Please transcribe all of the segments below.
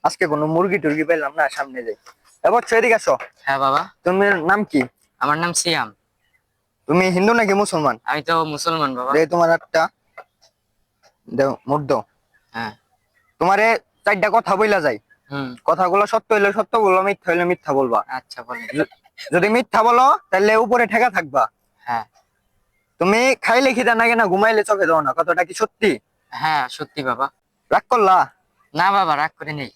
আজকে কোনো মুরগি টুরগি পেলাম না, সামনে যাই। এবার এদিকে আসো। হ্যাঁ বাবা। তোমার নাম কি? আমার নাম সিয়াম। তুমি হিন্দু নাকি মুসলমান? আমি তো মুসলমান বাবা। তোমার একটা দেও মুখ দাও। হ্যাঁ। তোমারে চারটা কথা বইলা যায়। কথাগুলো সত্য হইলে সত্য বলবা, মিথ্যা হইলে মিথ্যা বলবা। আচ্ছা বলেন। যদি মিথ্যা বলো তাহলে উপরে ঠেকা থাকবা। হ্যাঁ। তুমি খাইলে খিদা নাকি না, ঘুমাইলে চোখে দাও না, কথাটা কি সত্যি? হ্যাঁ সত্যি বাবা। রাগ করলা? না বাবা, রাগ করে নেই।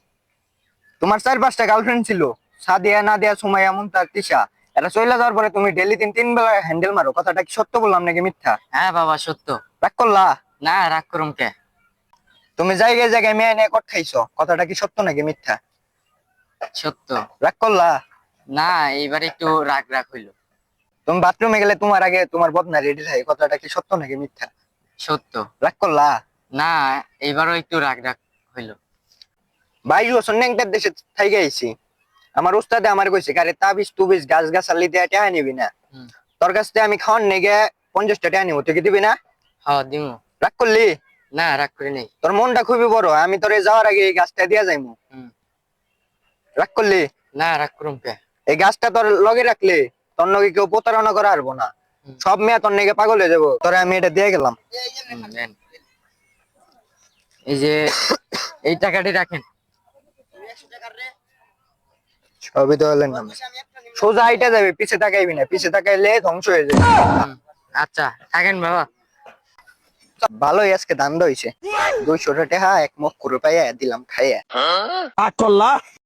তোমার 4-5টা গার্লফ্রেন্ড ছিল, সাদিয়া, নাদিয়া, সুমাইয়া, মুমতাজ, তিশা। এরা চলে যাওয়ার পরে তুমি ডেইলি 3 বেলা হ্যান্ডেল মারো, কথাটা কি সত্য বললাম নাকি মিথ্যা? হ্যাঁ বাবা সত্য। রাগ করলা? না, রাগ করুম কে? তুমি জায়গায় জায়গায় মেয়ে নিয়ে কট খাইছো, কথাটা কি সত্য নাকি মিথ্যা? সত্য। রাগ করলা? না, এইবার একটু রাগ রাগ হইলো। তুমি বাথরুমে গেলে তোমার আগে তোমার বদনা রেডি থাকে, কথাটা কি সত্য নাকি মিথ্যা? সত্য। রাগ করলা? না, এইবারও একটু রাগ রাগ হইলো। 22 বছর ন্যাংটার দেশে থাইকে আইছি। আমার উস্তাদে আমার কইছে, কারে তাবিজ তুবিজ গাছ গাছালি দিয়ে টাকা নিবি না। তোর কাছ থেকে আমি খাওয়ান নেগে 50টা টাকা নিবো, তুই কি দিবি না? হ্যাঁ দিমু। রাগ করলি? না, রাগ করে নেই। তোর মনটা খুবই বড়, আমি তোরে যাওয়ার আগে এই গাছটা দিয়া যাইমু। রাগ করলি? না, রাগ করুম কে? এই গাছটা তোর লগে রাখলে তোর নগে কেউ প্রতারণা করা পারবো না। সব মেয়ে তোর নেগে পাগল হয়ে যাবো, তোরে আমি এটা দিয়ে গেলাম। নেন। এই যে এই টাকাটি রাখেন। সবই তো হলেন না, সোজা আইটা যাবে, পিছে তাকাইবি না, পিছে তাকাইলে ধ্বংস হয়ে যাবে। আচ্ছা থাকেন বাবা। ভালোই আজকে দাম হইছে। 200 টাকা এক মুখ করে পাইয়া দিলাম খাইয়া।